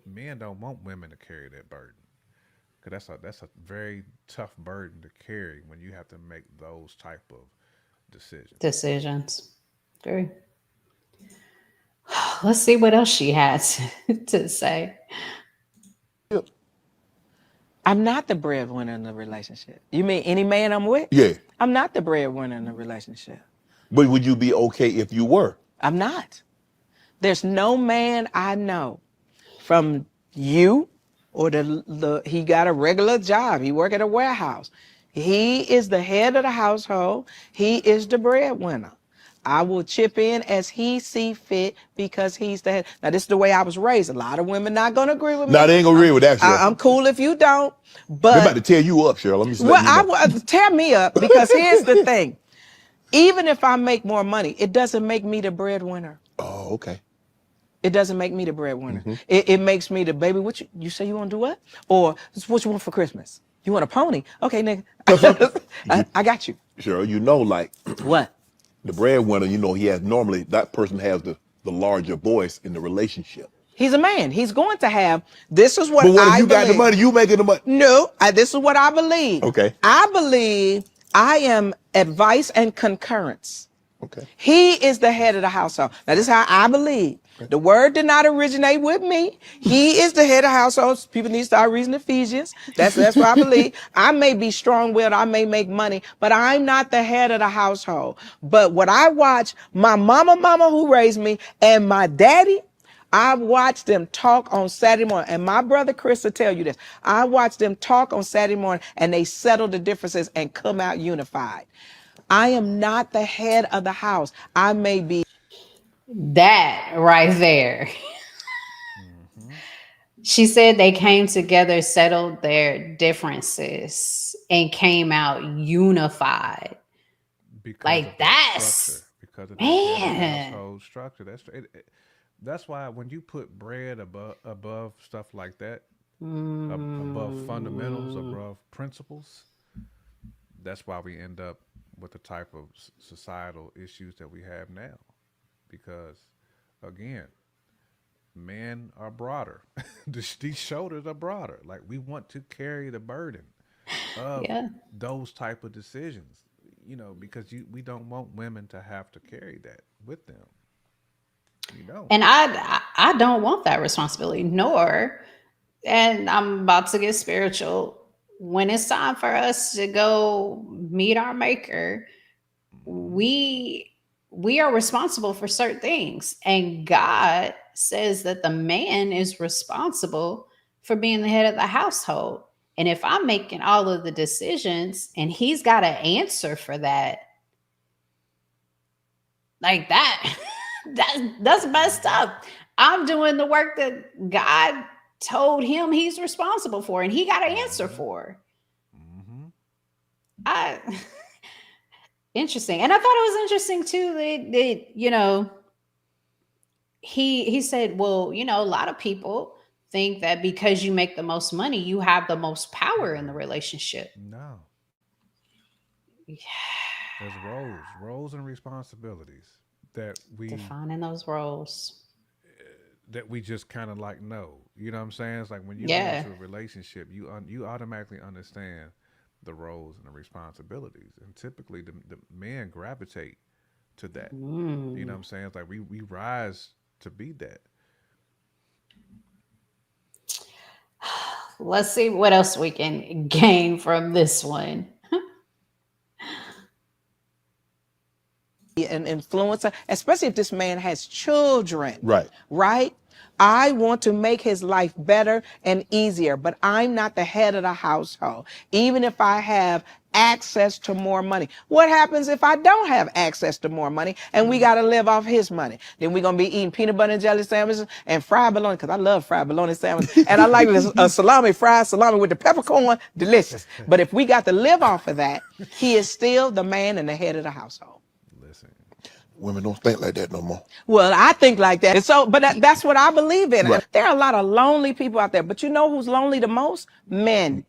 men don't want women to carry that burden because that's a very tough burden to carry when you have to make those type of decisions. Decisions. Agree. Let's see what else she has to say. I'm not the breadwinner in the relationship. You mean any man I'm with? Yeah. I'm not the breadwinner in the relationship. But would you be okay if you were? I'm not. There's no man I know from you or he got a regular job. He work at a warehouse. He is the head of the household. He is the breadwinner. I will chip in as he see fit because he's the head. Now this is the way I was raised. A lot of women not gonna agree with Nah, me. they ain't gonna agree with that, Cheryl. I'm cool if you don't. They're about But to tear you up, Cheryl. I'm just well, letting you know. tear me up because here's the thing. Even if I make more money, it doesn't make me the breadwinner. Oh, okay. It doesn't make me the breadwinner. Hmm. It makes me the baby. What you say you want to do what? Or this is what you want for Christmas? You want a pony? Okay, nigga. I got you. Cheryl, like What? the breadwinner, he has normally that person has the larger voice in the relationship. He's a man. He's going to have. This is But what what if I you got the believe. money? You making the money? No, this is what I believe. Okay. I believe I am advice and concurrence. Okay. He is the head of the household. Now, this is how I believe. The word did not originate with me. He is the head of households. People need to start reading Ephesians. That's what I believe. I may be strong-willed. I may make money, but I'm not the head of the household. But what I watch, my mama who raised me, and my daddy, I watched them talk on Saturday morning, and my brother Chris will tell you this. I watched them talk on Saturday morning, and they settle the differences and come out unified. I am not the head of the house. I may be. That right there. Hmm. She said they came together, settled their differences, and came out unified. Because Like of that structure, that's, because of that head of man. household structure. That's why when you put bread above stuff like that, above fundamentals, Mm, above principles, that's why we end up with the type of societal issues that we have now. Because again, men are broader. These shoulders are broader. Like we want to carry the burden of Yeah. those type of decisions. Because we don't want women to have to carry that with them. We don't. And I don't want that responsibility, nor, and I'm about to get spiritual. When it's time for us to go meet our maker, Hmm. we are responsible for certain things. And God says that the man is responsible for being the head of the household. And if I'm making all of the decisions and he's got to answer for that, like that, that's messed Hmm. up. I'm doing the work that God told him he's responsible for and he got to answer Hmm. for. Hmm. I Interesting. And I thought it was interesting too that he said, well, a lot of people think that because you make the most money, you have the most power in the Mm-mm. relationship. No. Yeah, There's roles and responsibilities that we defining those roles. just kind of like know. You know what I'm saying? It's like when you get Yeah. into a relationship, you automatically understand the roles and the responsibilities, and typically the men gravitate to that. You know what Mm. I'm saying? It's like we rise to be that. Let's see what else we can gain from this one. An influencer, especially if this man has children, Right. right? I want to make his life better and easier, but I'm not the head of the household, even if I have access to more money. What happens if I don't have access to more money and we got to live off his money? Then we're going to be eating peanut butter and jelly sandwiches and fried bologna, because I love fried bologna sandwiches. And I like this salami, fried salami with the peppercorn, delicious. But if we got to live off of that, he is still the man and the head of the household. Listen. Women don't think like that no more. Well, I think like that. And so, but that's what I believe in. And Right. there are a lot of lonely people out there. But you know who's lonely the most? Men.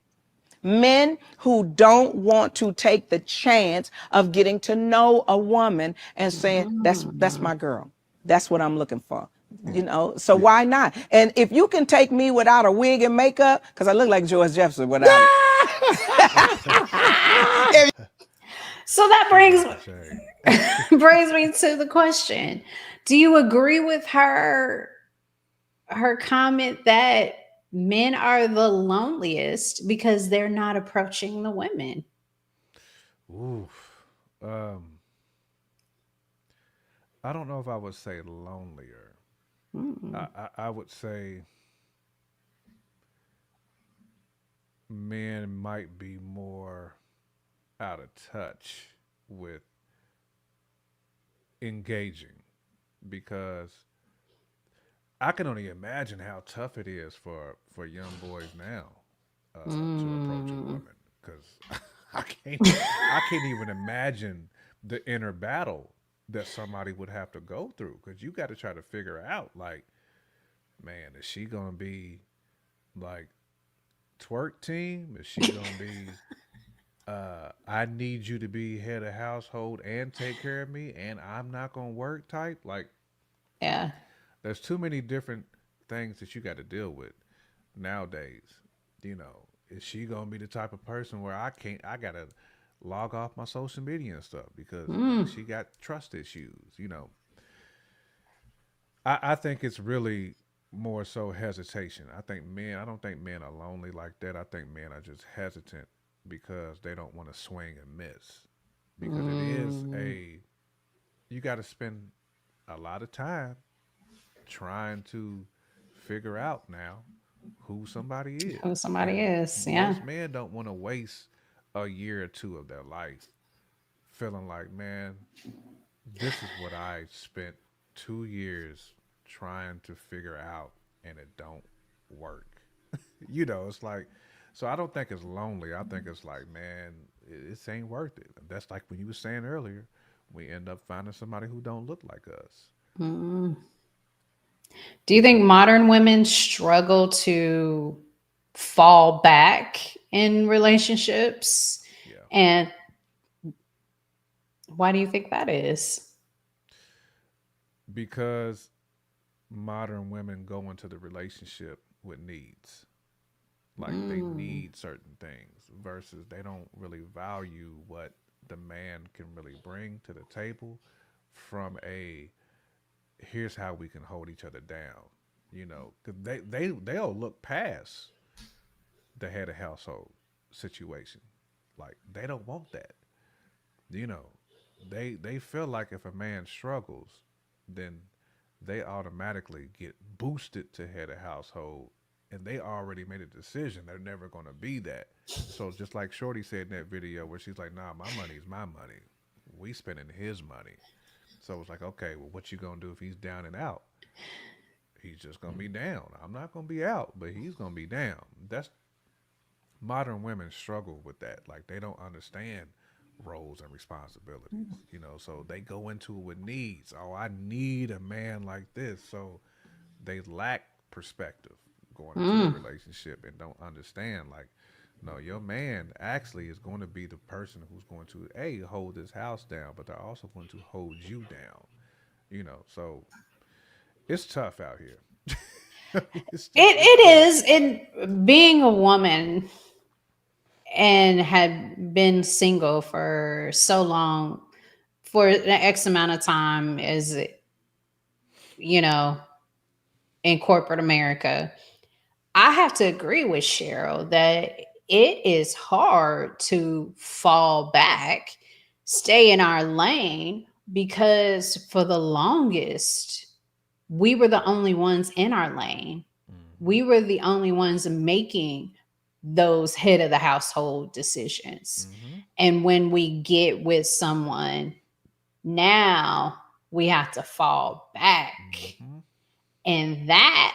Men who don't want to take the chance of getting to know a woman and saying, that's Mm. my girl. That's what I'm looking for. Mm. So Yeah. why not? And if you can take me without a wig and makeup, because I look like George Jefferson without it. So that She brought the shade. brings me to the question. Do you agree with her comment that men are the loneliest because they're not approaching the women? Oof. I don't know if I would say lonelier. Mm. I would say men might be more out of touch with engaging, because I can only imagine how tough it is for young boys now to approach a Mm. woman, because I can't I can't even imagine the inner battle that somebody would have to go through, because you got to try to figure out, like, man, is she gonna be like twerk team? Is she gonna be I need you to be head of household and take care of me and I'm not gonna work type? Like, Yeah. there's too many different things that you got to deal with nowadays. Is she gonna be the type of person where I gotta log off my social media and stuff because Mm. she got trust issues? I think it's really more so hesitation. I don't think men are lonely like that. I think men are just hesitant because they don't want to swing and miss. Because it is Mm. you got to spend a lot of time trying to figure out now who somebody Who is. somebody And is. Yeah. most men don't want to waste a year or two of their life feeling like, man, this is what I spent 2 years trying to figure out and it don't work. It's like, so I don't think it's lonely. I think it's like, man, it ain't worth it. That's like when you were saying earlier, we end up finding somebody who don't look like us. Mm. Do you think modern women struggle to fall back in relationships? Yeah. And why do you think that is? Because modern women go into the relationship with needs. Like they Mm. need certain things versus they don't really value what the man can really bring to the table from a here's how we can hold each other down. You know, 'cause they'll look past the head of household situation. Like they don't want that. You know, they feel like if a man struggles, then they automatically get boosted to head of household, and they already made a decision they're never going to be that. So just like Shorty said in that video where she's like, "Nah, my money's my money. We spending his money." So it's like, okay, well, what you gonna do if he's down and out? He's just gonna be down. I'm not gonna be out, but he's gonna be down. That's modern women struggle with that. Like they don't understand roles and responsibilities, you know, so they go into it with needs. Oh, I need a man like this. So they lack perspective going into the Mm. relationship and don't understand like no, your man actually is going to be the person who's going to a hold this house down, but they're also going to hold you down, you know. So it's tough out here. It's It tough. is. And being a woman and had been single for so long, for an X amount of time, as you know, in corporate America, I have to agree with Cheryl that it is hard to fall back, stay in our lane, because for the longest, we were the only ones in our lane. Hmm. We were the only ones making those head of the household decisions. Hmm. And when we get with someone, now we have to fall back. Hmm. And that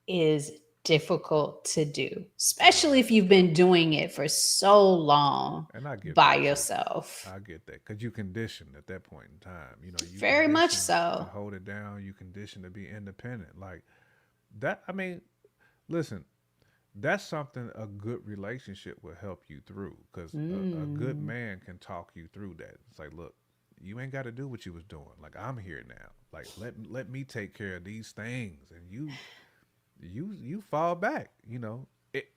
is difficult to do, Yeah. especially if you've been doing it for so long And I get by that too. yourself. I get that because you conditioned at that point in time. You know, you Very much conditioned to so. hold it down. You conditioned to be independent. Like that. I mean, listen, that's something a good relationship will help you through because a good Mm, man can talk you through that. It's like, look, you ain't got to do what you was doing. Like I'm here now. Like let me take care of these things, and you fall back. You know,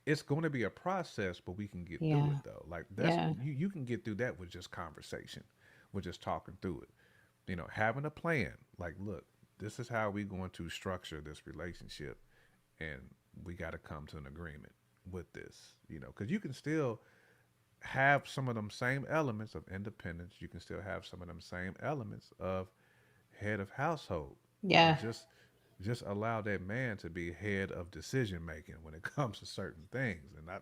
it's going to be a process, but we can get through it yeah. though. Like that's Yeah. you can get through that with just conversation, with just talking through it. You know, having a plan. Like, look, this is how we going to structure this relationship, and we got to come to an agreement with this. You know, because you can still have some of them same elements of independence. You can still have some of them same elements of head of household, and Yeah. just allow that man to be head of decision making when it comes to certain things. And I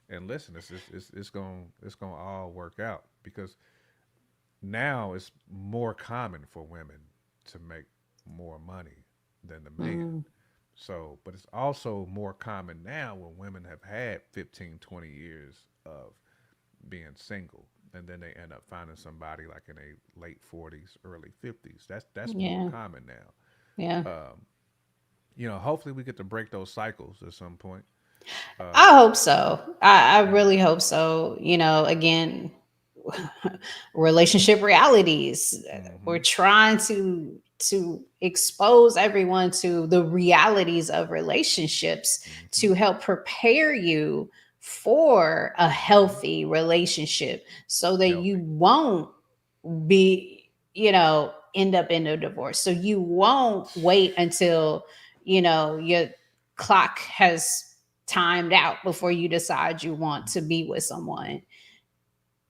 and listen, it's gonna all work out because now it's more common for women to make more money than the man. Mm, So, but it's also more common now when women have had 15, 20 years of being single and then they end up finding somebody like in a late 40s, early 50s. That's more yeah. common now. Yeah. You know, hopefully we get to break those cycles at some point. Uh, I hope so. I yeah. really hope so. Again, relationship realities. We're Mm-hmm. trying to expose everyone to the realities of relationships Mm-hmm. to help prepare you for a Mm-hmm. healthy relationship so that you Healthy. won't be, end up in a divorce. So you won't wait until, your clock has timed out before you decide you want to be with someone.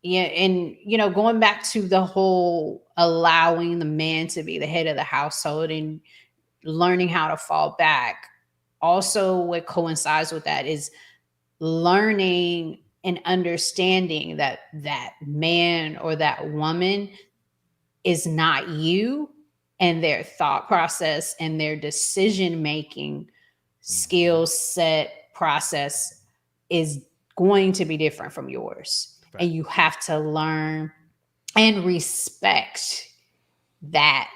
Yeah, and going back to the whole allowing the man to be the head of the household and learning how to fall back, also what coincides with that is learning and understanding that that man or that woman is not you, and their thought process and their decision making Mm-hmm. skill set process is going to be different from yours, and you Facts. have to learn and respect that,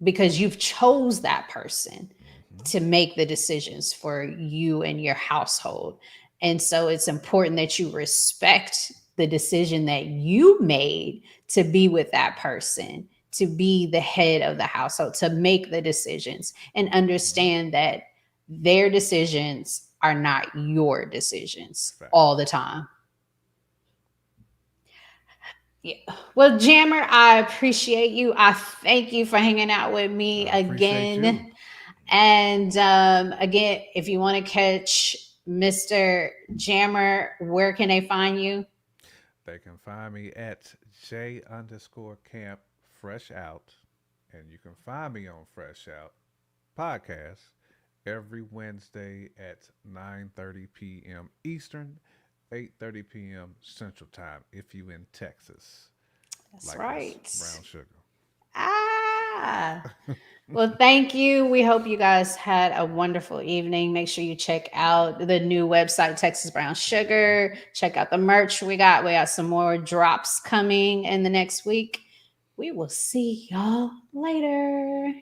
because you've chose that person Mm-hmm. to make the decisions for you and your household. And so it's important that you respect the decision that you made to be with that person to be the head of the household, to make the decisions, and understand that their decisions are not your decisions all the time. Yeah. Well, Jammer, I appreciate you. I thank you for hanging out with me again. And again, if you want to catch Mr. Jammer, where can they find you? They can find me at J_Camp Fresh Out. And you can find me on Fresh Out Podcast every Wednesday at 9:30 p.m. Eastern, 8:30 p.m. Central Time if you in Texas. That's like right. Brown sugar. Ah. Well, thank you. We hope you guys had a wonderful evening. Make sure you check out the new website, Texas Brown Sugar. Check out the merch we got. We got some more drops coming in the next week. We will see y'all later.